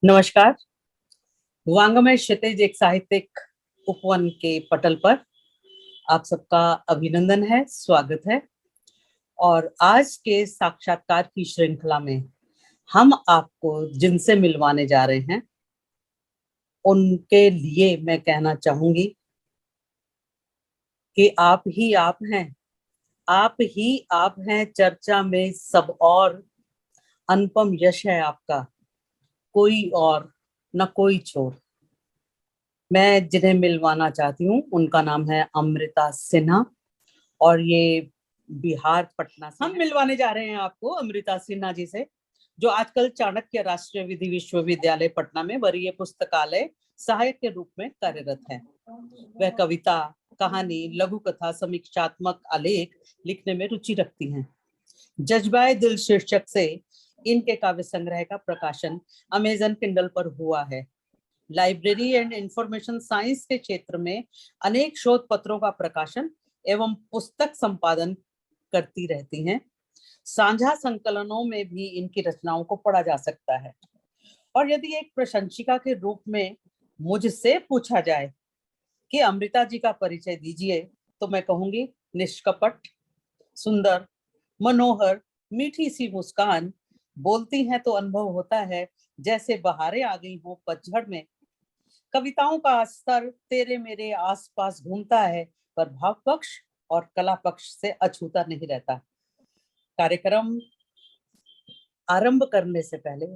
नमस्कार। वांग्मय क्षितिज एक साहित्यिक उपवन के पटल पर आप सबका अभिनंदन है, स्वागत है। और आज के साक्षात्कार की श्रृंखला में हम आपको जिनसे मिलवाने जा रहे हैं उनके लिए मैं कहना चाहूंगी कि आप ही आप हैं, आप ही आप हैं, चर्चा में सब और अनुपम यश है आपका, कोई और न कोई छोर। मैं जिन्हें मिलवाना चाहती हूँ उनका नाम है अमृता सिन्हा और ये बिहार पटना से हम मिलवाने जा रहे हैं आपको अमृता सिन्हा जी से, जो आजकल चाणक्य राष्ट्रीय विधि विश्वविद्यालय पटना में वरीय पुस्तकालय सहायक के रूप में कार्यरत है। वह कविता, कहानी, लघु कथा, समीक्षात्मक आलेख लिखने में रुचि रखती हैं। जज्बाए दिल शीर्षक से इनके काव्य संग्रह का प्रकाशन अमेजन किंडल पर हुआ है। लाइब्रेरी एंड इंफॉर्मेशन साइंस के क्षेत्र में अनेक शोध पत्रों का प्रकाशन एवं पुस्तक संपादन करती रहती हैं। साझा संकलनों में भी इनकी रचनाओं को पढ़ा जा सकता है। और यदि एक प्रशंसिका के रूप में मुझसे पूछा जाए कि अमृता जी का परिचय दीजिए, तो मैं कहूंगी निष्कपट, सुंदर, मनोहर, मीठी सी मुस्कान, बोलती हैं तो अनुभव होता है जैसे बहारें आ गई हो पतझड़ में। कविताओं का स्तर तेरे मेरे आसपास घूमता है, पर भाव पक्ष और कला पक्ष से अछूता नहीं रहता। कार्यक्रम आरंभ करने से पहले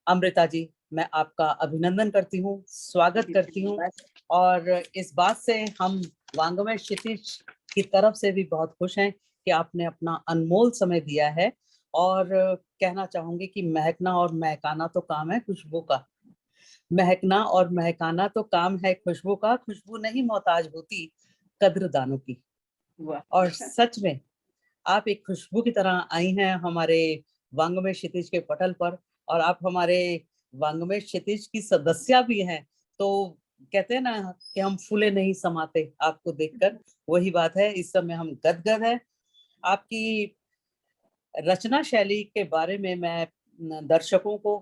अमृता जी, मैं आपका अभिनंदन करती हूँ, स्वागत करती हूँ। और इस बात से हम वांग्मय क्षितिज की तरफ से भी बहुत खुश हैं कि आपने अपना अनमोल समय दिया है। और कहना चाहूंगी कि महकना और महकाना तो काम है खुशबू का, महकना और महकाना तो काम है खुशबू का, खुशबू नहीं मोहताज होती कद्रदानों की। और सच में आप एक खुशबू की तरह आई हैं हमारे वांग्मय क्षितिज के पटल पर, और आप हमारे वांग्मय क्षितिज की सदस्या भी हैं। तो कहते हैं ना कि हम फूले नहीं समाते आपको देखकर, वही बात है। इस समय हम गदगद है। आपकी रचना शैली के बारे में मैं दर्शकों को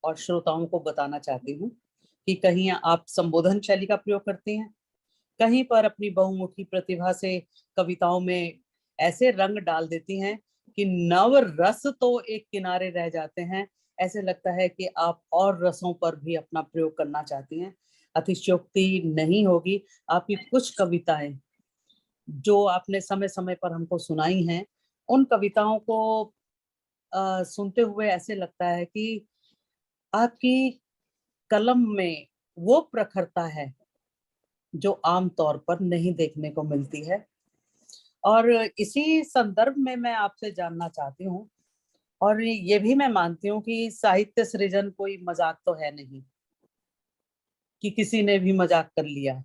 और श्रोताओं को बताना चाहती हूँ कि कहीं आप संबोधन शैली का प्रयोग करती हैं, कहीं पर अपनी बहुमुखी प्रतिभा से कविताओं में ऐसे रंग डाल देती हैं कि नव रस तो एक किनारे रह जाते हैं। ऐसे लगता है कि आप और रसों पर भी अपना प्रयोग करना चाहती हैं। अतिशयोक्ति नहीं होगी। आपकी कुछ कविताएं जो आपने समय समय पर हमको सुनाई हैं, उन कविताओं को सुनते हुए ऐसे लगता है कि आपकी कलम में वो प्रखरता है जो आम तौर पर नहीं देखने को मिलती है। और इसी संदर्भ में मैं आपसे जानना चाहती हूँ, और ये भी मैं मानती हूँ कि साहित्य सृजन कोई मजाक तो है नहीं कि किसी ने भी मजाक कर लिया।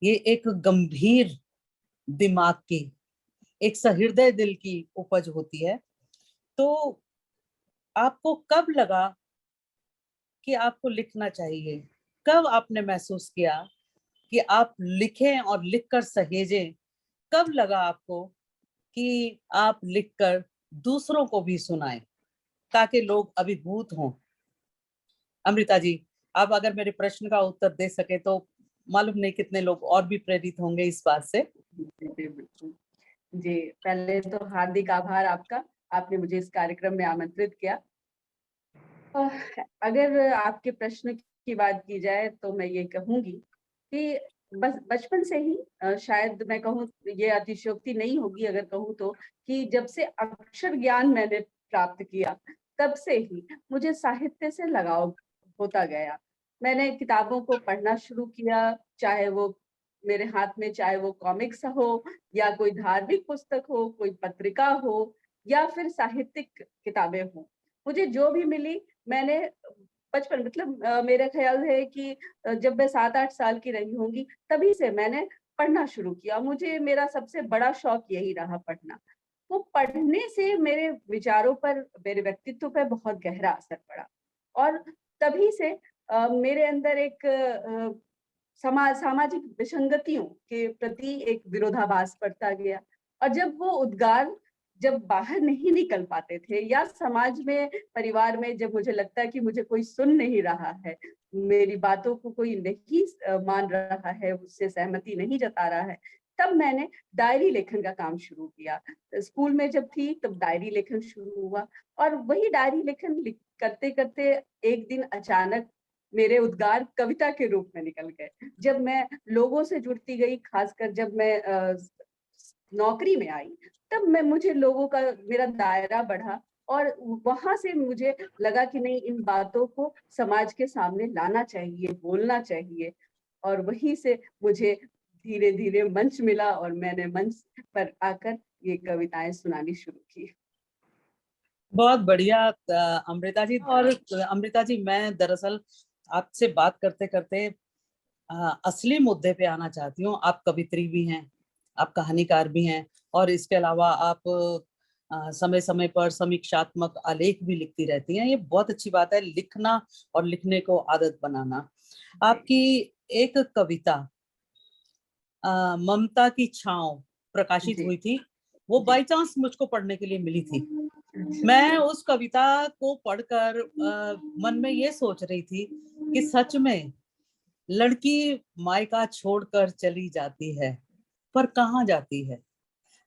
ये एक गंभीर दिमाग की, एक सहृदय दिल की उपज होती है। तो आपको कब लगा कि आपको लिखना चाहिए? कब आपने महसूस किया कि आप लिखें और लिखकर सहेजें? कब लगा आपको कि आप लिखकर दूसरों को भी सुनाएं ताकि लोग अभिभूत हों? अमृता जी, आप अगर मेरे प्रश्न का उत्तर दे सके तो मालूम नहीं कितने लोग और भी प्रेरित होंगे इस बात से। जी बिल्कुल। जी, पहले तो हार्दिक आभार आपका, आपने मुझे इस कार्यक्रम में आमंत्रित किया। अगर आपके प्रश्न की बात की जाए तो मैं ये कहूँगी कि बस बचपन से ही शायद मैं कहूँ, ये अतिशयोक्ति नहीं होगी अगर कहूँ तो, कि जब से अक्षर ज्ञान मैंने प्राप्त किया, तब से ही मुझे साहित्य से लगाव होता गया। मैंने किताबों को पढ़ना शुरू किया, चाहे वो मेरे हाथ में चाहे वो कॉमिक्स हो या कोई धार्मिक पुस्तक हो, कोई पत्रिका हो या फिर साहित्यिक किताबें हों। मुझे जो भी मिली मैंने बचपन मतलब मेरा ख्याल है कि जब मैं 7-8 साल की रही होंगी, तभी से मैंने पढ़ना शुरू किया। मुझे मेरा सबसे बड़ा शौक यही रहा पढ़ना। वो पढ़ने से मेरे विचारों पर, मेरे व्यक्तित्व पे बहुत गहरा असर पड़ा और तभी से मेरे अंदर एक सामाजिक विसंगतियों के प्रति एक विरोधाभास बढ़ता गया। और जब वो उद्गार जब बाहर नहीं निकल पाते थे, या समाज में, परिवार में जब मुझे लगता है कि मुझे कोई सुन नहीं रहा है, मेरी बातों को कोई नहीं मान रहा है, उससे सहमति नहीं जता रहा है, तब मैंने डायरी लेखन का काम शुरू किया। स्कूल में जब थी तब डायरी लेखन शुरू हुआ, और वही डायरी लेखन करते करते एक दिन अचानक मेरे उद्गार कविता के रूप में निकल गए। जब मैं लोगों से जुड़ती गई, खासकर जब मैं नौकरी में आई, तब मुझे लोगों का, मेरा दायरा बढ़ा, और वहां से मुझे लगा कि नहीं, इन बातों को समाज के सामने लाना चाहिए, बोलना चाहिए। और वहीं से मुझे धीरे धीरे मंच मिला, और मैंने मंच पर आकर ये कविताएं सुनानी शुरू की। बहुत बढ़िया अमृता जी। और अमृता जी, मैं दरअसल आपसे बात करते करते असली मुद्दे पे आना चाहती हूँ। आप कवित्री भी हैं, आप कहानीकार भी हैं, और इसके अलावा आप समय समय पर समीक्षात्मक आलेख भी लिखती रहती हैं। ये बहुत अच्छी बात है, लिखना और लिखने को आदत बनाना। आपकी एक कविता ममता की छांव प्रकाशित जी हुई थी, वो जी। बाई चांस मुझको पढ़ने के लिए मिली थी। अच्छा। मैं उस कविता को पढ़कर मन में ये सोच रही थी कि सच में लड़की मायका छोड़कर चली जाती है, पर कहाँ जाती है?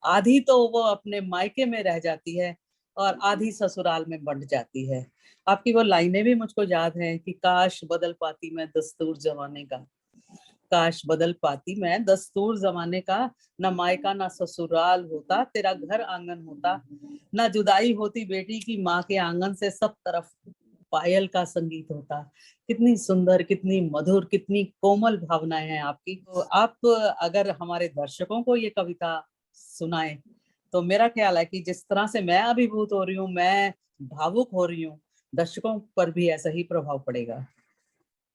आधी तो वो अपने मायके में रह जाती है और आधी ससुराल में बंट जाती है। आपकी वो लाइनें भी मुझको याद हैं कि काश बदल पाती मैं दस्तूर जमाने का, काश बदल पाती मैं दस्तूर जमाने का, न मायका न ससुराल होता, तेरा घर आंगन होता, न जुदाई होती बेटी की माँ के आंगन से, सब तरफ पायल का संगीत होता। कितनी सुंदर, कितनी मधुर, कितनी कोमल भावनाएं हैं आपकी। तो आप अगर हमारे दर्शकों को ये कविता सुनाएं, तो मेरा ख्याल है कि जिस तरह से मैं अभिभूत हो रही हूँ, मैं भावुक हो रही हूँ, दर्शकों पर भी ऐसा ही प्रभाव पड़ेगा।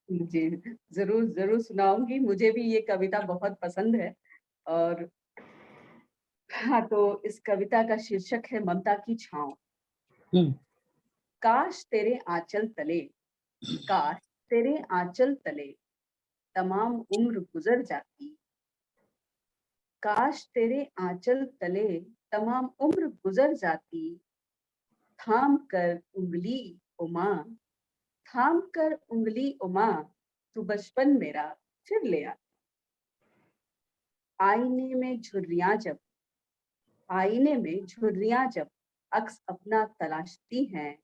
जी, जरूर जरूर सुनाऊंगी। मुझे भी ये कविता बहुत पसंद है। और हाँ, तो इस कविता का शीर्षक है ममता की छांव। हम्म। काश तेरे आंचल तले, काश तेरे आंचल तले तमाम उम्र गुजर जाती, काश तेरे आंचल तले तमाम उम्र गुजर जाती, थाम कर उंगली उमा, थाम कर उंगली उमा, तू बचपन मेरा फिर ले आ। आईने में झुर्रियां जब, आईने में झुर्रियां जब अक्स अपना तलाशती हैं,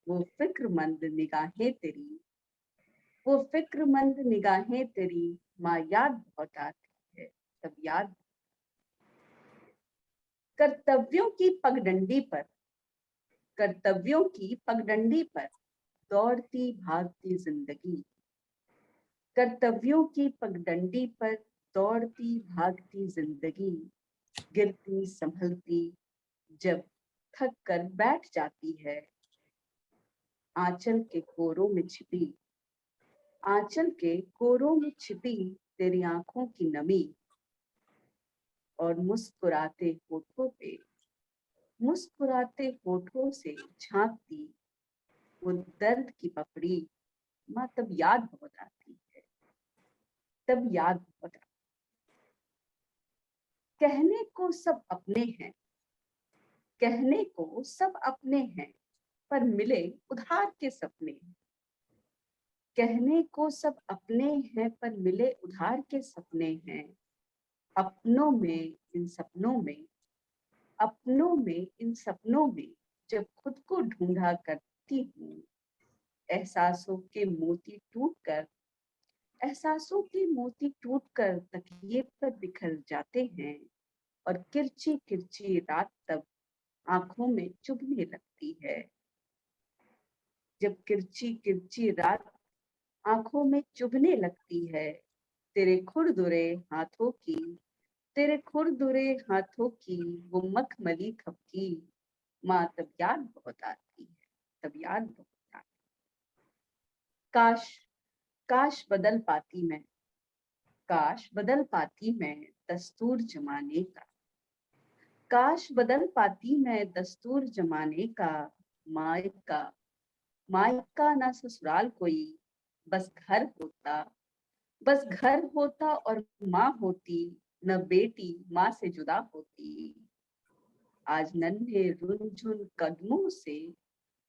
वो फिक्रमंद निगाहें तेरी, वो फिक्रमंद निगाहें तेरी, माँ याद बहुत आती है, तब याद। कर्तव्यों की पगडंडी पर, कर्तव्यों की पगडंडी पर दौड़ती भागती जिंदगी, कर्तव्यों की पगडंडी पर दौड़ती भागती जिंदगी, गिरती संभलती जब थक कर बैठ जाती है, आंचल के कोरों में छिपी, आंचल के कोरों में छिपी तेरी आंखों की नमी, और मुस्कुराते होठों पे, मुस्कुराते होठों से झांकती वो दर्द की पपड़ी, माँ तब याद बहुत आती है, तब याद बहुत आती। कहने को सब अपने हैं, कहने को सब अपने हैं, पर मिले उधार के सपने, कहने को सब अपने हैं पर मिले उधार के सपने हैं। अपनों में इन सपनों में, अपनों में इन सपनों में जब खुद को ढूंढा करती हूँ, एहसासों के मोती टूट कर, एहसासों के मोती टूट कर तकिए पर बिखर जाते हैं, और किरची किरची रात तब आंखों में चुभने लगती है, जब किरची किरची रात आंखों में चुभने लगती है, तेरे खुरदुरे हाथों की, तेरे खुरदुरे हाथों की वो मखमली खपकी, माँ तब याद बहुत आती है, तब याद बहुत आती। काश, काश बदल पाती मैं, काश बदल पाती मैं दस्तूर जमाने का, काश बदल पाती मैं दस्तूर जमाने का, मायका, मायका ना ससुराल कोई, बस घर होता, बस घर होता और माँ होती, न बेटी माँ से जुदा होती, आज नन्हे रुनझुन कदमों से,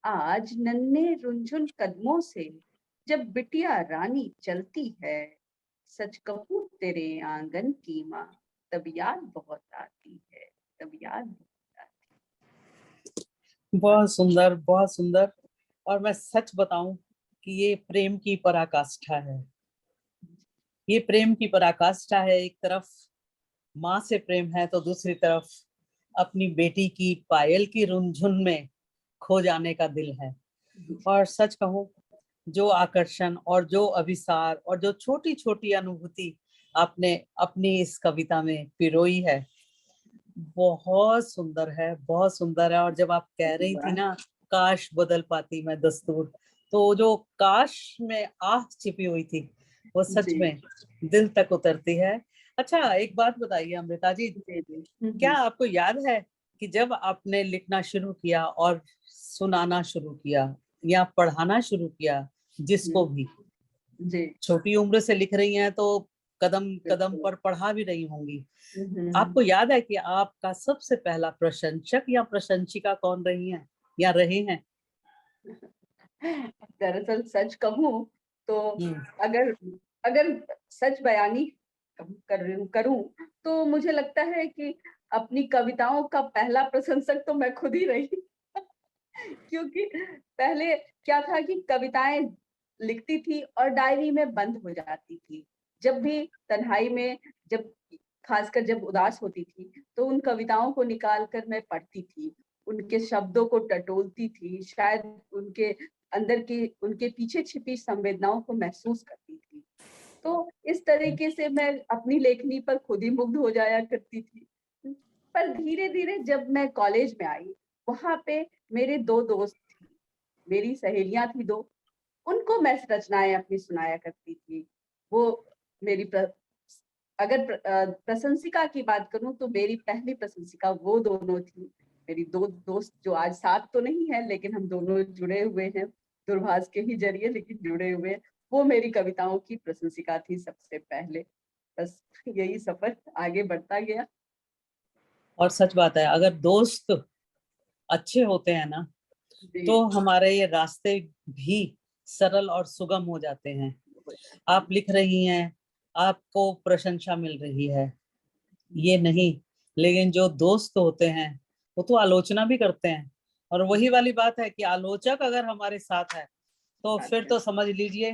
आज नन्हे रुनझुन कदमों से जब बिटिया रानी चलती है, सच कहूं तेरे आंगन की माँ, तब याद बहुत आती है, तब याद बहुत आती है। बहुत सुंदर, बहुत सुंदर। और मैं सच बताऊं कि ये प्रेम की पराकाष्ठा है। ये प्रेम की पराकाष्ठा है। एक तरफ माँ से प्रेम है तो दूसरी तरफ अपनी बेटी की पायल की रुनझुन में खो जाने का दिल है। और सच कहूं, जो आकर्षण और जो अभिसार और जो छोटी छोटी अनुभूति आपने अपनी इस कविता में पिरोई है, बहुत सुंदर है, बहुत सुंदर है। और जब आप कह रही थी वाह, ना, काश बदल पाती मैं दस्तूर, तो जो काश में आह छिपी हुई थी वो सच जी में दिल तक उतरती है। अच्छा, एक बात बताइए अमृता जी, जी जी। क्या आपको याद है कि जब आपने लिखना शुरू किया और सुनाना शुरू किया या पढ़ाना शुरू किया, जिसको हम्म, भी, जी छोटी उम्र से लिख रही हैं तो कदम कदम बिल्कुल। पर पढ़ा भी रही होंगी, हम्म। आपको याद है कि आपका सबसे पहला प्रशंसक या प्रशंसिका कौन रही हैं या रहे हैं? दरअसल सच कहूं तो, हम्म। अगर अगर सच बयानी करूं तो मुझे लगता है कि अपनी कविताओं का पहला प्रशंसक तो मैं खुद ही रही। क्योंकि पहले क्या था कि कविताएं लिखती थी और डायरी में बंद हो जाती थी। जब भी तन्हाई में, जब खासकर जब उदास होती थी, तो उन कविताओं को निकाल कर मैं पढ़ती थी, उनके शब्दों को टटोलती थी, शायद उनके अंदर की, उनके पीछे छिपी संवेदनाओं को महसूस करती थी। तो इस तरीके से मैं अपनी लेखनी पर खुद ही मुग्ध हो जाया करती थी। पर धीरे धीरे जब मैं कॉलेज में आई, वहां पे मेरे दो दोस्त थी, मेरी सहेलियां थी दो, उनको मैं रचनाएं अपनी सुनाया करती थी। वो मेरी प्रशंसिका की बात करूं तो मेरी पहली प्रशंसिका वो दोनों थी। मेरी दो दोस्त जो आज साथ तो नहीं है, लेकिन हम दोनों जुड़े हुए हैं दूरभाष के ही जरिए, लेकिन जुड़े हुए हैं। वो मेरी कविताओं की प्रशंसिका थी सबसे पहले। बस यही सफर आगे बढ़ता गया। और सच बात है, अगर दोस्त अच्छे होते हैं ना, जी तो हमारे ये रास्ते भी सरल और सुगम हो जाते हैं। आप लिख रही हैं, आपको प्रशंसा मिल रही है, ये नहीं, लेकिन जो दोस्त होते हैं वो तो आलोचना भी करते हैं। और वही वाली बात है कि आलोचक अगर हमारे साथ है तो बात फिर है। तो समझ लीजिए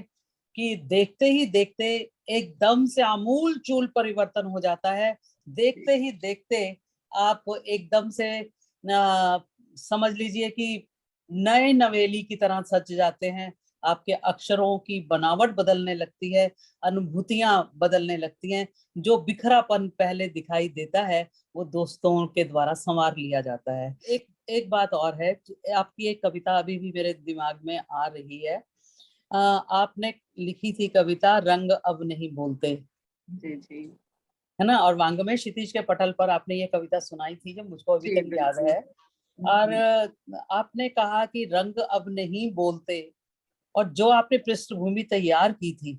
कि देखते ही देखते एकदम से आमूल चूल परिवर्तन हो जाता है। देखते ही देखते आप एकदम से समझ लीजिए कि नए नवेली की तरह सज जाते हैं। आपके अक्षरों की बनावट बदलने लगती है, अनुभूतियां बदलने लगती हैं। जो बिखरापन पहले दिखाई देता है वो दोस्तों के द्वारा संवार लिया जाता है। एक एक बात और है कि आपकी एक कविता अभी भी मेरे दिमाग में आ रही है। आपने लिखी थी कविता रंग अब नहीं बोलते, जी जी है ना? और वांग में क्षितिज के पटल पर आपने ये कविता सुनाई थी जो मुझको अभी जी तक याद बिल्कुल। है। और आपने कहा कि रंग अब नहीं बोलते, और जो आपने पृष्ठभूमि तैयार की थी,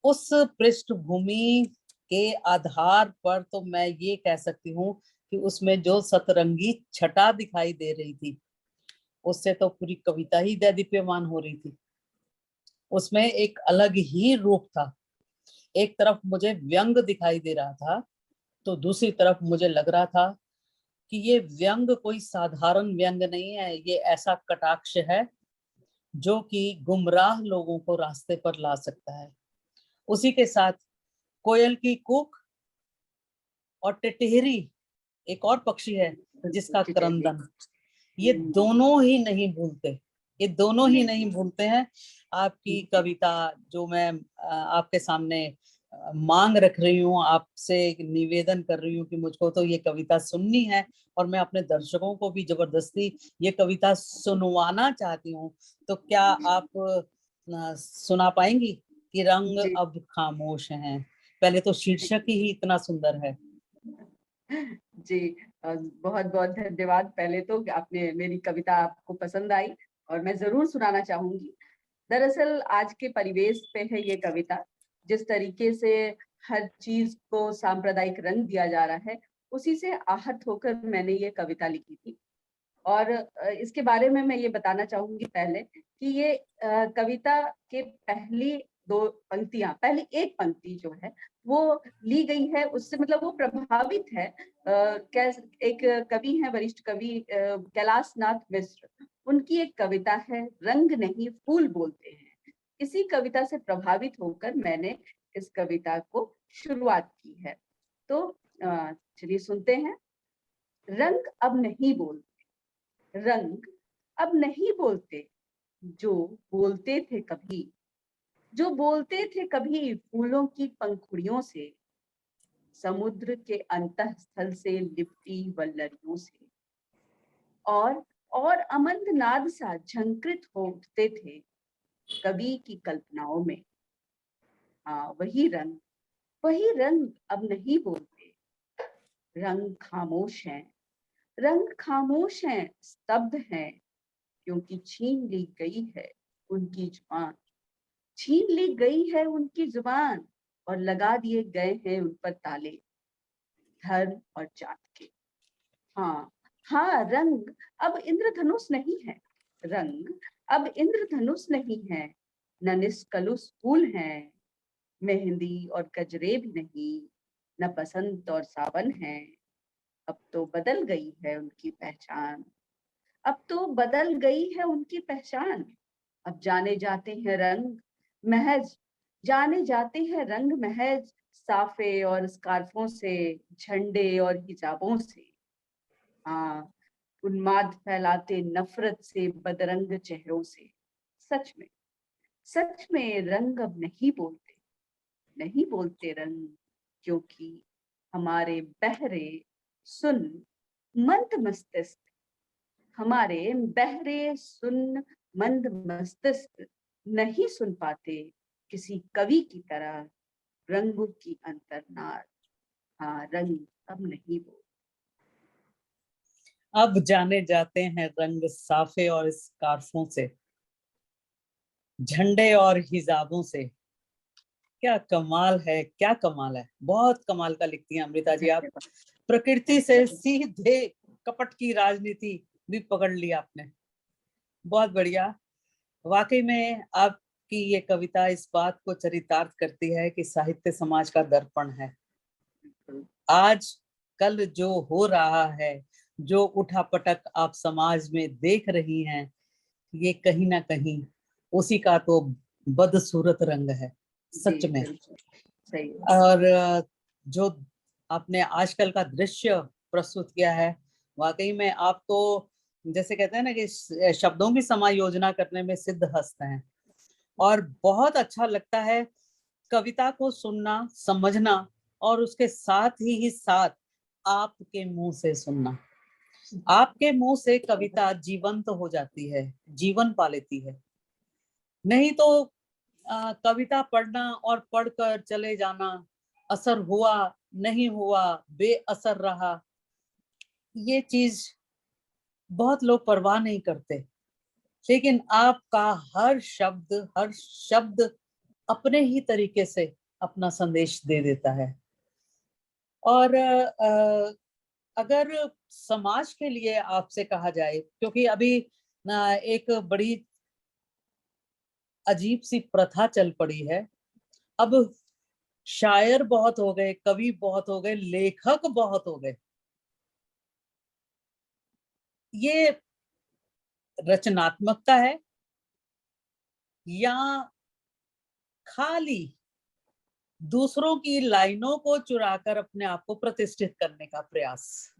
उस पृष्ठभूमि के आधार पर तो मैं ये कह सकती हूँ कि उसमें जो सतरंगी छटा दिखाई दे रही थी, उससे तो पूरी कविता ही दैदीप्यमान हो रही थी। उसमें एक अलग ही रूप था। एक तरफ मुझे व्यंग दिखाई दे रहा था, तो दूसरी तरफ मुझे लग रहा था कि ये व्यंग कोई साधारण व्यंग नहीं है, ये ऐसा कटाक्ष है जो कि गुमराह लोगों को रास्ते पर ला सकता है। उसी के साथ कोयल की कूक और टिटहरी, एक और पक्षी है बिल्कुल जिसका ठीक है जी। क्रंदन, ये दोनों ही नहीं भूलते। ये दोनों ही नहीं भूलते हैं। आपकी कविता जो मैं आपके सामने मांग रख रही हूँ, आपसे एक निवेदन कर रही हूँ कि मुझको तो ये कविता सुननी है, और मैं अपने दर्शकों को भी जबरदस्ती ये कविता सुनवाना चाहती हूँ। तो क्या आप सुना पाएंगी कि रंग जी अब खामोश हैं? पहले तो शीर्षक ही इतना सुंदर है। जी। बहुत बहुत धन्यवाद। पहले तो कि आपने मेरी कविता आपको पसंद आई, और मैं जरूर सुनाना चाहूंगी। दरअसल आज के परिवेश पे है ये कविता। जिस तरीके से हर चीज को सांप्रदायिक रंग दिया जा रहा है, उसी से आहत होकर मैंने ये कविता लिखी थी। और इसके बारे में मैं ये बताना चाहूंगी पहले कि ये कविता के पहली दो पंक्तियां, पहली एक पंक्ति जो है वो ली गई है, उससे मतलब वो प्रभावित है। एक कवि है, वरिष्ठ कवि कैलाश नाथ मिश्र, उनकी एक कविता है रंग नहीं फूल बोलते हैं। इसी कविता से प्रभावित होकर मैंने इस कविता को शुरुआत की है। तो चलिए सुनते हैं। रंग अब नहीं बोलते, रंग अब नहीं बोलते, जो बोलते थे कभी, जो बोलते थे कभी फूलों की पंखुड़ियों से, समुद्र के अंतःस्थल से लिपटी वल्लरियों से, और अमंद नाद सा झंकृत हो उठते थे कवि की कल्पनाओं में। हाँ, वही रंग अब नहीं बोलते। रंग खामोश हैं, रंग खामोश हैं, स्तब्ध हैं, क्योंकि छीन ली गई है उनकी जुबान, छीन ली गई है उनकी जुबान, और लगा दिए गए हैं उन पर ताले धर्म और जात के। हाँ, हाँ, रंग अब इंद्रधनुष नहीं है, रंग अब इंद्रधनुष नहीं है, न निष्कलुष फूल हैं, मेहंदी और गजरे भी नहीं, न बसंत और सावन है। अब तो बदल गई है उनकी पहचान, अब तो बदल गई है उनकी पहचान। अब जाने जाते हैं रंग महज, जाने जाते हैं रंग महज, साफे और स्कार्फों से, झंडे और हिजाबों से। हाँ, उन्माद फैलाते नफरत से बदरंग चेहरों से। सच में, सच में रंग अब नहीं बोलते, नहीं बोलते रंग, क्योंकि हमारे बहरे सुन मंद मस्तिष्क, हमारे बहरे सुन मंद मस्तिष्क नहीं सुन पाते किसी कवि की तरह रंगों की अंतर्नाद। हाँ, रंग अब नहीं बोल। अब जाने जाते हैं रंग साफे और स्कार्फों से, झंडे और हिजाबों से। क्या कमाल है, क्या कमाल है, बहुत कमाल का लिखती हैं अमृता जी आप। प्रकृति से सीधे कपट की राजनीति भी पकड़ ली आपने, बहुत बढ़िया। वाकई में आपकी ये कविता इस बात को चरितार्थ करती है कि साहित्य समाज का दर्पण है। आज कल जो हो रहा है, जो उठापटक आप समाज में देख रही हैं, ये कहीं ना कहीं उसी का तो बदसूरत रंग है, सच में। सही। और जो आपने आजकल का दृश्य प्रस्तुत किया है, वाकई में आप तो जैसे कहते हैं ना कि शब्दों की समायोजना करने में सिद्ध हस्त हैं। और बहुत अच्छा लगता है कविता को सुनना, समझना, और उसके साथ ही साथ आपके मुंह से सुनना। आपके मुंह से कविता जीवंत हो जाती है, जीवन पा लेती है। नहीं तो कविता पढ़ना और पढ़कर चले जाना, असर हुआ नहीं हुआ, बेअसर रहा, ये चीज बहुत लोग परवाह नहीं करते। लेकिन आपका हर शब्द अपने ही तरीके से अपना संदेश दे देता है। और अगर समाज के लिए आपसे कहा जाए, क्योंकि अभी एक बड़ी अजीब सी प्रथा चल पड़ी है, अब शायर बहुत हो गए, कवि बहुत हो गए, लेखक बहुत हो गए। ये रचनात्मकता है या खाली दूसरों की लाइनों को चुराकर अपने आप को प्रतिष्ठित करने का प्रयास?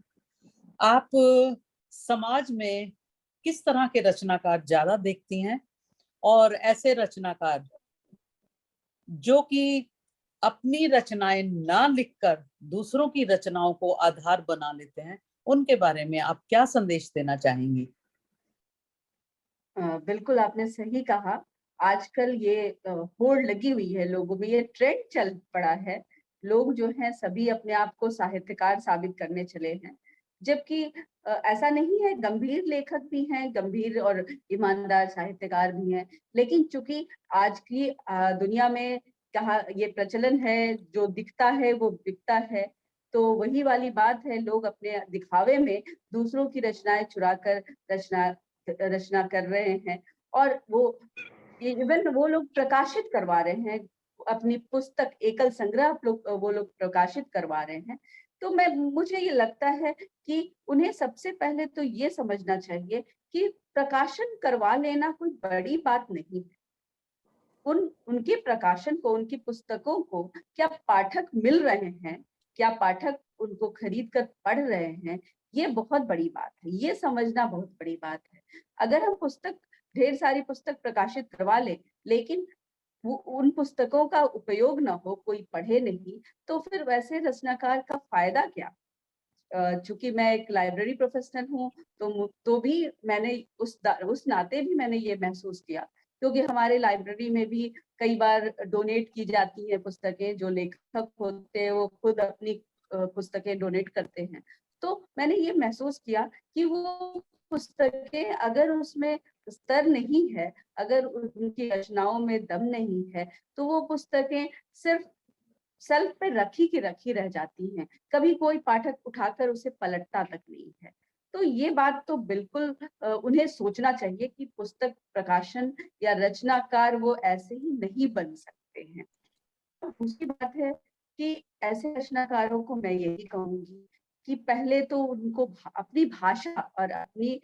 आप समाज में किस तरह के रचनाकार ज्यादा देखती हैं? और ऐसे रचनाकार जो कि अपनी रचनाएं ना लिखकर दूसरों की रचनाओं को आधार बना लेते हैं, उनके बारे में आप क्या संदेश देना चाहेंगी? बिल्कुल आपने सही कहा। आजकल ये होड़ लगी हुई है लोगों में, ये ट्रेंड चल पड़ा है। लोग जो हैं सभी अपने आप को साहित्यकार साबित करने चले हैं, जबकि ऐसा नहीं है, गंभीर लेखक भी हैं, गंभीर और ईमानदार साहित्यकार भी हैं। लेकिन चूंकि आज की दुनिया में कहा ये प्रचलन है, जो दिखता है वो बिकता है, तो वही वाली बात है, लोग अपने दिखावे में दूसरों की रचनाएं चुरा कर रचना कर रहे हैं। और वो इवन वो लोग प्रकाशित करवा रहे हैं अपनी पुस्तक, एकल संग्रह वो लोग प्रकाशित करवा रहे हैं। तो मुझे ये लगता है कि उन्हें सबसे पहले तो ये समझना चाहिए कि प्रकाशन करवा लेना कोई बड़ी बात नहीं है। उनके प्रकाशन को, उनकी पुस्तकों को क्या पाठक मिल रहे हैं, क्या पाठक उनको खरीद कर पढ़ रहे हैं, ये बहुत बड़ी बात है, ये समझना बहुत बड़ी बात है। अगर हम ढेर सारी पुस्तक प्रकाशित करवा ले, लेकिन वो उन पुस्तकों का उपयोग ना हो, कोई पढ़े नहीं, तो फिर वैसे रचनाकार का फायदा क्या? चूंकि मैं एक लाइब्रेरी प्रोफेशनल हूँ, तो भी मैंने उस नाते भी मैंने ये महसूस किया, क्योंकि हमारे लाइब्रेरी में भी कई बार डोनेट की जाती है पुस्तकें। जो लेखक होते हैं वो खुद अपनी पुस्तकें डोनेट करते हैं। तो मैंने ये महसूस किया कि वो पुस्तकें अगर उसमें स्तर नहीं है, अगर उनकी रचनाओं में दम नहीं है, तो वो पुस्तकें सिर्फ सेल्फ पे रखी की रखी रह जाती हैं, कभी कोई पाठक उठाकर उसे पलटता तक नहीं है। तो ये बात तो बिल्कुल उन्हें सोचना चाहिए कि पुस्तक प्रकाशन या रचनाकार वो ऐसे ही नहीं बन सकते हैं। दूसरी बात है कि ऐसे रचनाकारों को मैं यही कहूंगी कि पहले तो उनको अपनी भाषा और अपनी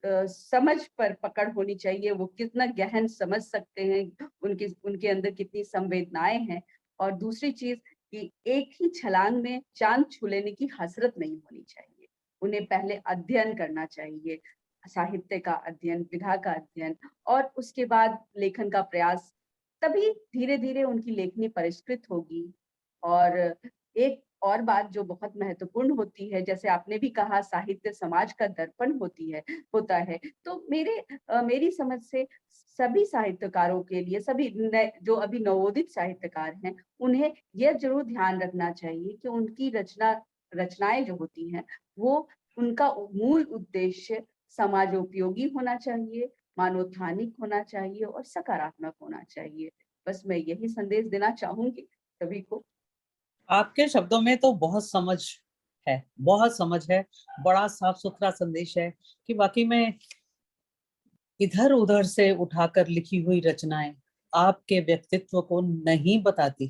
समझ पर पकड़ होनी चाहिए, वो कितना गहन समझ सकते हैं, उनके अंदर कितनी संवेदनाएं हैं। और दूसरी चीज कि एक ही छलांग में चांद छू लेने की हसरत नहीं होनी चाहिए, उन्हें पहले अध्ययन करना चाहिए, साहित्य का अध्ययन, विधा का अध्ययन, और उसके बाद लेखन का प्रयास। तभी धीरे धीरे उनकी लेखनी परिष्कृत होगी। और एक और बात जो बहुत महत्वपूर्ण होती है, जैसे आपने भी कहा, साहित्य समाज का दर्पण होता है। तो मेरी समझ से सभी साहित्यकारों के लिए, सभी जो अभी नवोदित साहित्यकार हैं, उन्हें यह जरूर ध्यान रखना चाहिए कि उनकी रचनाएं जो होती हैं, वो उनका मूल उद्देश्य समाजोपयोगी होना चाहिए, मानवोत्थानिक होना चाहिए और सकारात्मक होना चाहिए। बस मैं यही संदेश देना चाहूंगी सभी को। आपके शब्दों में तो बहुत समझ है, बहुत समझ है, बड़ा साफ सुथरा संदेश है कि वाकई में इधर उधर से उठाकर लिखी हुई रचनाएं आपके व्यक्तित्व को नहीं बताती,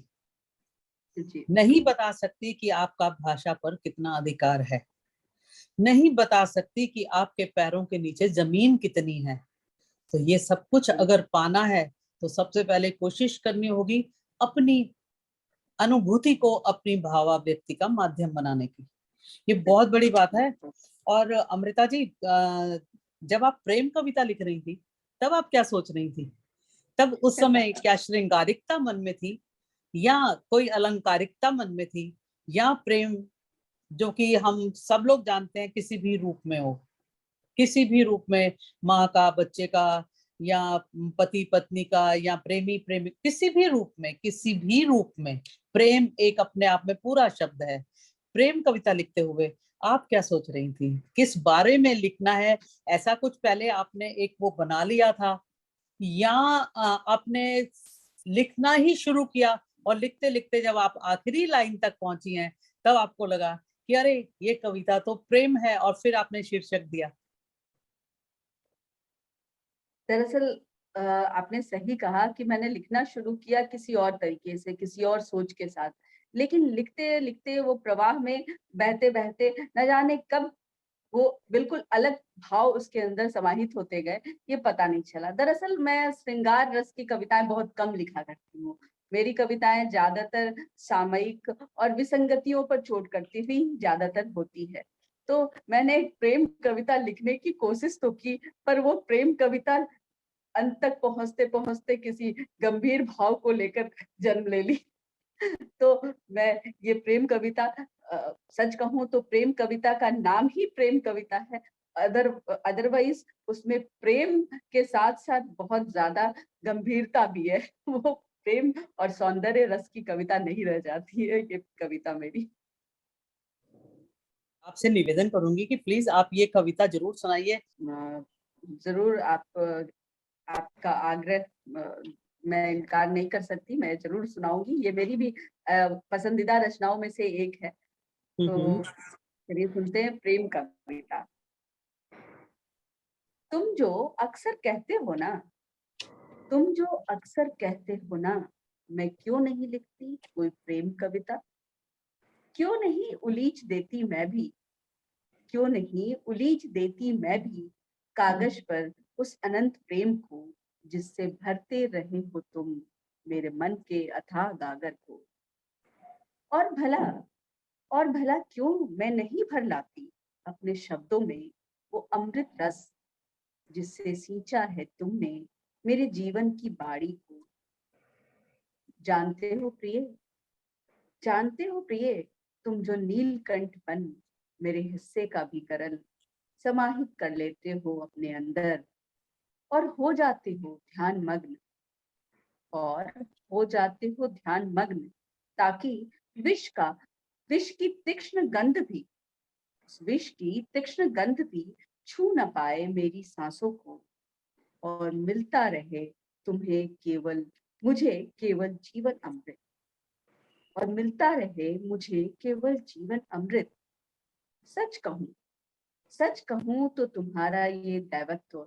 जी नहीं बता सकती कि आपका भाषा पर कितना अधिकार है, नहीं बता सकती कि आपके पैरों के नीचे जमीन कितनी है। तो ये सब कुछ अगर पाना है तो सबसे पहले कोशिश करनी होगी अपनी अनुभूति को अपनी भावाव्यक्ति का माध्यम बनाने की। ये बहुत बड़ी बात है। और अमृता जी, जब आप प्रेम कविता लिख रही थी तब आप क्या सोच रही थी? तब उस समय क्या श्रृंगारिकता मन में थी, या कोई अलंकारिकता मन में थी, या प्रेम जो कि हम सब लोग जानते हैं किसी भी रूप में हो, किसी भी रूप में, माँ का, बच्चे का, या पति पत्नी का, या प्रेमी प्रेमी, किसी भी रूप में, किसी भी रूप में प्रेम एक अपने आप में पूरा शब्द है। प्रेम कविता लिखते हुए आप क्या सोच रही थी, किस बारे में लिखना है? ऐसा कुछ पहले आपने एक वो बना लिया था, या आपने लिखना ही शुरू किया और लिखते लिखते जब आप आखिरी लाइन तक पहुंची हैं तब आपको लगा कि अरे ये कविता तो प्रेम है, और फिर आपने शीर्षक दिया? दरअसल आपने सही कहा कि मैंने लिखना शुरू किया किसी और तरीके से, किसी और सोच के साथ, लेकिन लिखते लिखते वो प्रवाह में बहते बहते न जाने कब वो बिल्कुल अलग भाव उसके अंदर समाहित होते गए, ये पता नहीं चला। दरअसल मैं श्रृंगार रस की कविताएं बहुत कम लिखा करती हूँ। मेरी कविताएं ज्यादातर सामयिक और विसंगतियों पर चोट करती हुई ज्यादातर होती है। तो मैंने एक प्रेम कविता लिखने की कोशिश तो की, पर वो प्रेम कविता अंत तक पहुंचते पहुंचते किसी गंभीर भाव को लेकर जन्म ले ली। तो मैं ये प्रेम कविता, सच कहूं तो प्रेम कविता का नाम ही प्रेम कविता है। अदरवाइज उसमें प्रेम के साथ साथ बहुत ज्यादा गंभीरता भी है। वो प्रेम और सौंदर्य रस की कविता नहीं रह जाती है ये कविता मेरी। आपसे निवेदन करूंगी कि प्लीज आप ये कविता जरूर सुनाइए। जरूर, आपका आग्रह मैं इनकार नहीं कर सकती, मैं जरूर सुनाऊंगी। ये मेरी भी पसंदीदा रचनाओं में से एक है। तो चलिए सुनते हैं प्रेम का कविता। तुम जो अक्सर कहते हो ना, तुम जो अक्सर कहते हो ना, मैं क्यों नहीं लिखती कोई प्रेम कविता? क्यों नहीं उलीच देती मैं भी, क्यों नहीं उलीच देती मैं भी कागज पर उस अनंत प्रेम को, जिससे भरते रहे हो तुम मेरे मन के अथाह गागर को। और भला और भला क्यों मैं नहीं भर लाती अपने शब्दों में वो अमृत रस, जिससे सींचा है तुमने मेरे जीवन की बाड़ी को। जानते हो प्रिय, जानते हो प्रिय, तुम जो नीलकंठ बन मेरे हिस्से का भी करल समाहित कर लेते हो अपने अंदर, और हो जाते हो ध्यान मग्न, और हो जाते हो ध्यान मग्न, ताकि विष का विष की तीक्ष्ण गंध भी, उस विष की तीक्ष्ण गंध भी छू न पाए मेरी सांसों को, और मिलता रहे तुम्हें केवल मुझे केवल जीवन अमृत, और मिलता रहे मुझे केवल जीवन अमृत। सच कहूं, सच कहूं तो तुम्हारा ये दैवत्व,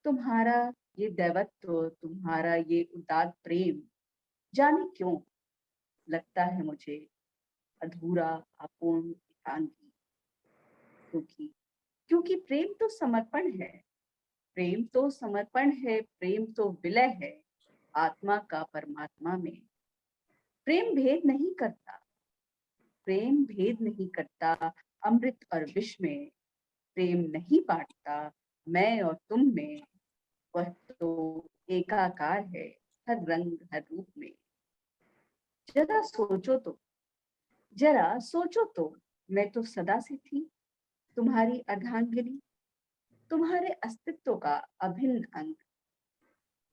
तुम्हारा ये दैवत्व, तुम्हारा ये उदार प्रेम, जाने क्यों लगता है मुझे अधूरा, अपूर्ण, एकांती। क्योंकि क्योंकि प्रेम तो समर्पण है, प्रेम तो समर्पण है, प्रेम तो विलय है आत्मा का परमात्मा में। प्रेम भेद नहीं करता, प्रेम भेद नहीं करता अमृत और विष में। प्रेम नहीं बांटता मैं और तुम में, वह तो एकाकार है हर रंग हर रूप में। जरा सोचो तो, जरा सोचो तो, मैं तो सदा से थी तुम्हारी अर्धांगिनी, तुम्हारे अस्तित्व का अभिन्न अंग,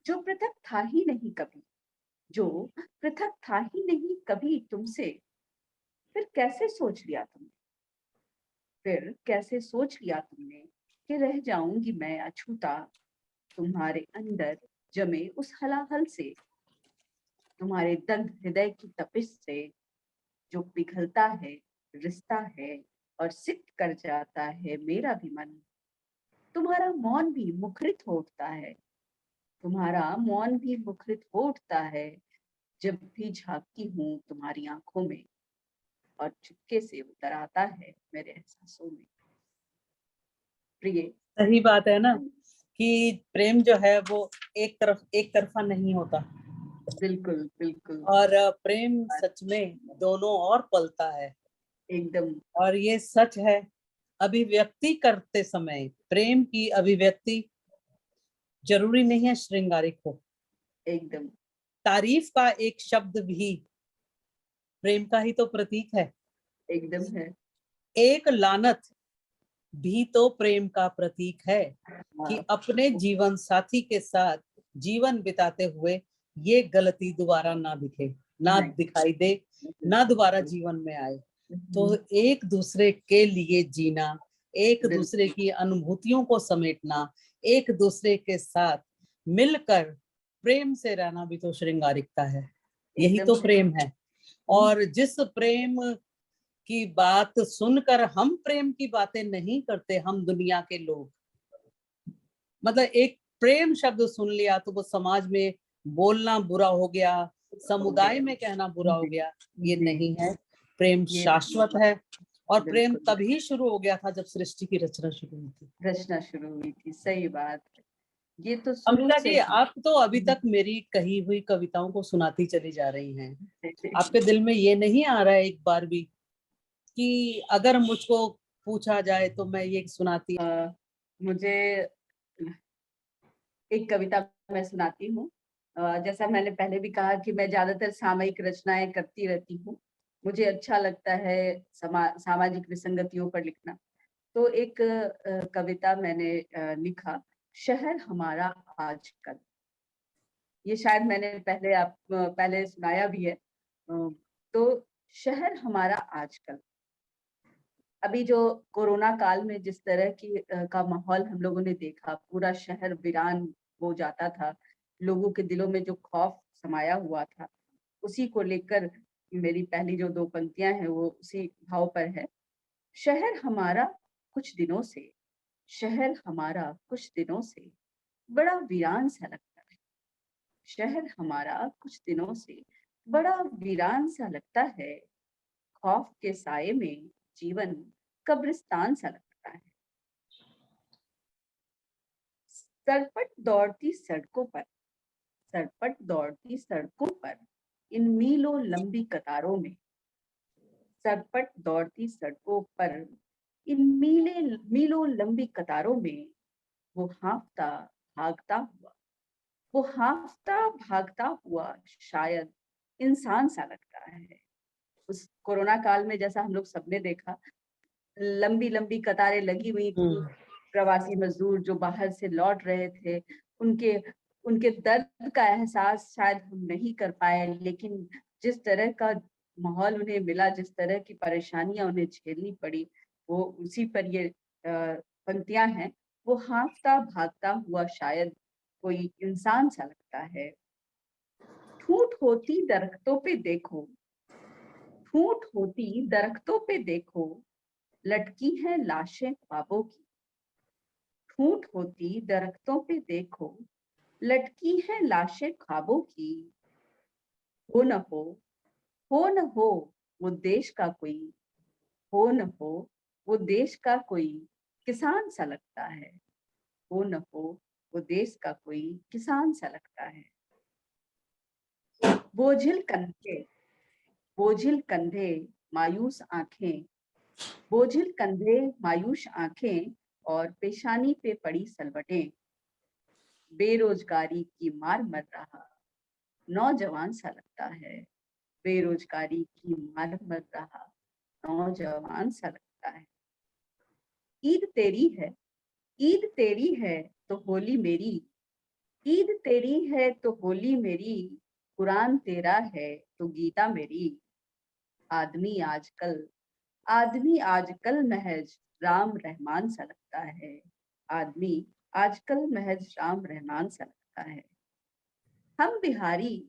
जो पृथक था ही नहीं कभी, जो पृथक था ही नहीं कभी तुमसे। फिर कैसे सोच लिया तुमने, फिर कैसे सोच लिया तुमने कि रह जाऊंगी मैं अछूता तुम्हारे अंदर जमे उस हलाहल से, तुम्हारे दग्ध हृदय की तपिश से, जो पिघलता है, रिसता है, और सिक्त कर जाता है मेरा भी मन। तुम्हारा मौन भी मुखरित हो उठता है, तुम्हारा मौन भी मुखरित हो उठता है, जब भी झांकती हूँ तुम्हारी आंखों में, और चुपके से उतर आता है मेरे एहसासों में। प्रिय, सही बात है ना कि प्रेम जो है वो एक तरफा नहीं होता, बिल्कुल बिल्कुल, और प्रेम सच में दोनों ओर पलता है। एकदम और ये सच है, अभिव्यक्ति करते समय प्रेम की अभिव्यक्ति जरूरी नहीं है श्रृंगारिक हो। एकदम तारीफ का एक शब्द भी प्रेम का ही तो प्रतीक है। एकदम है। एक लानत भी तो प्रेम का प्रतीक है, कि हाँ, अपने जीवन साथी के साथ जीवन बिताते हुए ये गलती दोबारा ना दिखे, ना नहीं, दिखाई दे, ना दोबारा जीवन में आए। तो एक दूसरे के लिए जीना, एक दूसरे की अनुभूतियों को समेटना, एक दूसरे के साथ मिलकर प्रेम से रहना भी तो श्रृंगारिकता है। यही एकदम तो प्रेम है। और जिस प्रेम की बात सुनकर हम प्रेम की बातें नहीं करते, हम दुनिया के लोग, मतलब एक प्रेम शब्द सुन लिया तो वो समाज में बोलना बुरा हो गया, समुदाय में कहना बुरा हो गया। ये नहीं है, प्रेम ये शाश्वत है। और प्रेम बिल्कुल तभी शुरू हो गया था जब सृष्टि की रचना शुरू हुई थी। रचना शुरू हुई थी, सही बात है। ये तो शुरू अमृता से जी, ही आप तो अभी तक मेरी कही हुई कविताओं को सुनाती चली जा रही हैं। आपके दिल में ये नहीं आ रहा है एक बार भी कि अगर मुझको पूछा जाए तो मैं ये सुनाती? मुझे एक कविता मैं सुनाती हूँ। जैसा मैंने पहले भी कहा कि मैं ज्यादातर सामयिक रचनाएं करती रहती हूँ, मुझे अच्छा लगता है सामाजिक विसंगतियों पर लिखना। तो एक कविता मैंने लिखा, शहर हमारा आजकल। ये शायद मैंने पहले सुनाया भी है। तो शहर हमारा आजकल, अभी जो कोरोना काल में जिस तरह की का माहौल हम लोगों ने देखा, पूरा शहर वीरान हो जाता था, लोगों के दिलों में जो खौफ समाया हुआ था, उसी को लेकर मेरी पहली जो 2 पंक्तियां हैं वो उसी भाव पर है। शहर हमारा कुछ दिनों से, शहर हमारा कुछ दिनों से बड़ा वीरान सा लगता है। शहर हमारा कुछ दिनों से बड़ा वीरान सा लगता है। खौफ के साये में जीवन कब्रिस्तान सा लगता है। सरपट दौड़ती सड़कों पर, सरपट दौड़ती सड़कों पर इन मीलों लंबी कतारों में, सरपट दौड़ती सड़कों पर इन मीलों लंबी कतारों में वो हाँफता भागता हुआ, वो हाँफता भागता हुआ शायद इंसान सा लगता है। उस कोरोना काल में जैसा हम लोग सबने देखा, लंबी लंबी कतारें लगी हुई थी। प्रवासी मजदूर जो बाहर से लौट रहे थे, उनके उनके दर्द का एहसास शायद हम नहीं कर पाए, लेकिन जिस तरह का माहौल उन्हें मिला, जिस तरह की परेशानियां उन्हें झेलनी पड़ी, वो उसी पर ये पंक्तियां हैं। वो हाँफता भागता हुआ शायद कोई इंसान सा लगता है। ठूठ होती दरख्तों पे देखो, ठूठ होती दरख्तों पे देखो, लटकी है लाशें ख्वाबों की। ठूठ होती दरख्तों पे देखो, लटकी है लाशें ख्वाबों की। हो न हो, हो न हो वो देश का कोई, हो न हो वो देश का कोई किसान सा लगता है। हो न हो वो देश का कोई किसान सा लगता है। बोझिल कंधे, बोझिल कंधे मायूस आंखें, बोझिल कंधे मायूस आंखें और पेशानी पे पड़ी सलवटें। बेरोजगारी की मार मर रहा नौजवान सा लगता है। बेरोजगारी की मार मर रहा नौजवान सा लगता है। ईद तेरी है, ईद तेरी है तो होली मेरी, ईद तेरी है तो होली मेरी, कुरान तेरा है तो गीता मेरी। आदमी आजकल, आदमी आजकल महज राम रहमान सा लगता है। आदमी आजकल महज राम रहमान सा लगता है। हम बिहारी,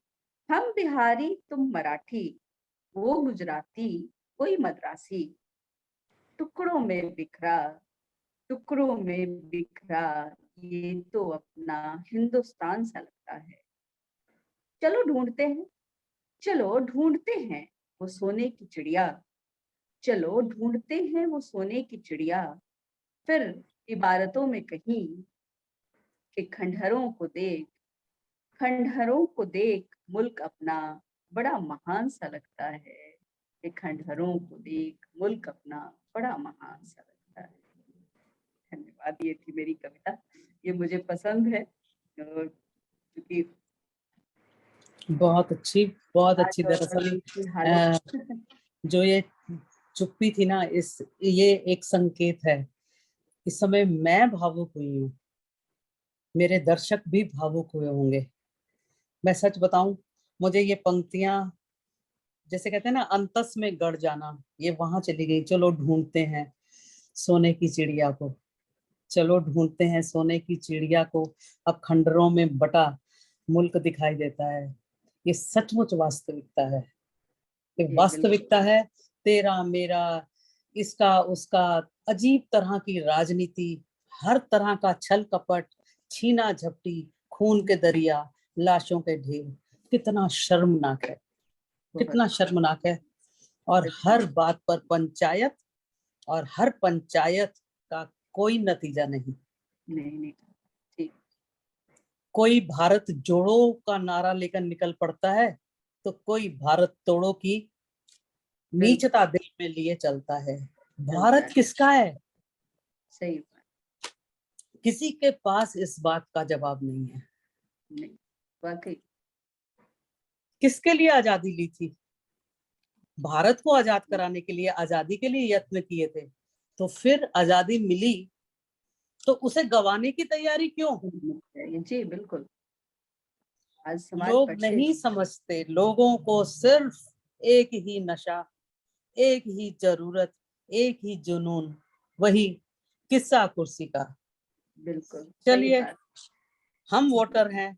हम बिहारी तुम मराठी, वो गुजराती कोई मद्रासी। टुकड़ों में बिखरा, टुकड़ों में बिखरा ये तो अपना हिंदुस्तान सा लगता है। चलो ढूंढते हैं, चलो ढूंढते हैं वो सोने की चिड़िया, चलो ढूंढते हैं वो सोने की चिड़िया। फिर इबारतों में कहीं कि खंडहरों को देख, खंडहरों को देख मुल्क अपना बड़ा महान सा लगता है। कि खंडहरों को देख मुल्क अपना बड़ा महान सा लगता है। धन्यवाद। ये थी मेरी कविता, ये मुझे पसंद है क्योंकि बहुत अच्छी, बहुत अच्छी। आज दरअसल की हालत जो ये चुप्पी थी ना, ये एक संकेत है। इस समय मैं भावुक हुई हूँ, मेरे दर्शक भी भावुक हुए होंगे। मैं सच बताऊं, मुझे ये पंक्तियां जैसे कहते हैं ना अंतस में गड़ जाना, ये वहां चली गई। चलो ढूंढते हैं सोने की चिड़िया को, चलो ढूंढते हैं सोने की चिड़िया को, अब खंडरों में बटा मुल्क दिखाई देता है। ये सचमुच वास्तविकता है, ये जी बिल्कुल वास्तविकता है। तेरा मेरा, इसका उसका, अजीब तरह की राजनीति, हर तरह का छल कपट, छीना झपटी, खून के दरिया, लाशों के ढेर। कितना शर्मनाक है, बहुत कितना शर्मनाक है। और सच में हर बात पर पंचायत, और हर पंचायत का कोई नतीजा नहीं। नहीं ठीक कोई भारत जोड़ो का नारा लेकर निकल पड़ता है, तो कोई भारत तोड़ो की बिल्कुल नीचता दिल में लिए चलता है। चलता भारत है। किसका है? सही बात। किसी के पास इस बात का जवाब नहीं है। नहीं वाकई किसके लिए आजादी ली थी? भारत को आजाद कराने के लिए, आजादी के लिए यत्न किए थे। तो फिर आजादी मिली तो उसे गंवाने की तैयारी क्यों? जी बिल्कुल। आज समाज लोग पछड़े नहीं समझते, लोगों को सिर्फ एक ही नशा, एक ही जरूरत, एक ही जुनून, वही किस्सा कुर्सी का। बिल्कुल सही चलिए, बात। हम वोटर हैं,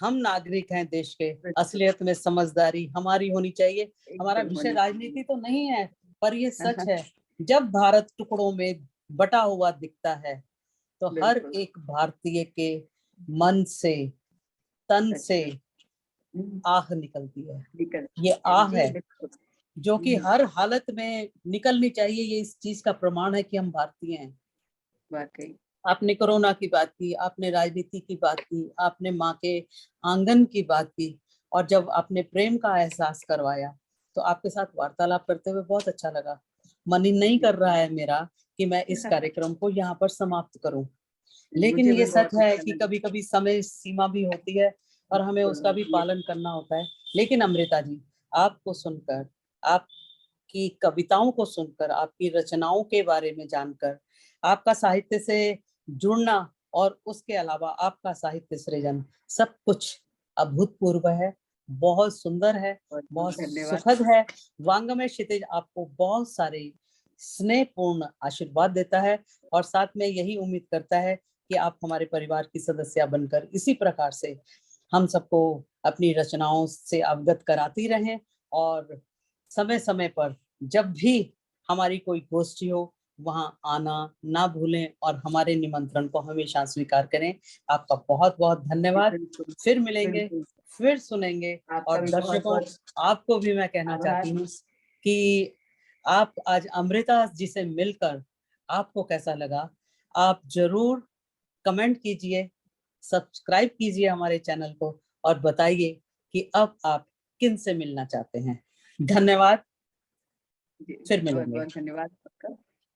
हम नागरिक हैं देश के, असलियत में समझदारी हमारी होनी चाहिए। हमारा विषय राजनीति तो नहीं है, पर ये सच है, जब भारत टुकड़ों में बटा हुआ दिखता है तो हर एक भारतीय के मन से, तन से आह निकलती है। ये आह है जो कि हर हालत में निकलनी चाहिए। ये इस चीज का प्रमाण है कि हम भारतीय हैं। वाकई आपने कोरोना की बात की, आपने राजनीति की बात की, आपने माँ के आंगन की बात की, और जब आपने प्रेम का एहसास करवाया तो आपके साथ वार्तालाप करते हुए बहुत अच्छा लगा। मन ही नहीं कर रहा है मेरा कि मैं इस कार्यक्रम को यहाँ पर समाप्त करूं, लेकिन ये सच है कि कभी कभी समय सीमा भी होती है और हमें उसका भी पालन करना होता है। लेकिन अमृता जी, आपको सुनकर, आपकी कविताओं को सुनकर, आपकी रचनाओं के बारे में जानकर, आपका साहित्य से जुड़ना और उसके अलावा आपका साहित्य सृजन, सब कुछ अभूतपूर्व है, बहुत सुंदर है, बहुत सुखद है। वांगमय क्षितिज आपको बहुत सारे स्नेहपूर्ण आशीर्वाद देता है और साथ में यही उम्मीद करता है कि आप हमारे परिवार की सदस्य बनकर इसी प्रकार से हम सबको अपनी रचनाओं से अवगत कराती रहें, और समय समय पर जब भी हमारी कोई गोष्ठी हो वहां आना ना भूलें और हमारे निमंत्रण को हमेशा स्वीकार करें। आपका बहुत बहुत धन्यवाद। फिर मिलेंगे, फिर सुनेंगे। और दर्शकों, आपको भी मैं कहना चाहती हूँ कि आप आज अमृता जी से मिलकर आपको कैसा लगा, आप जरूर कमेंट कीजिए, सब्सक्राइब कीजिए हमारे चैनल को और बताइए कि अब आप किन से मिलना चाहते हैं। धन्यवाद, फिर मिलेंगे। बहुत धन्यवाद आपका।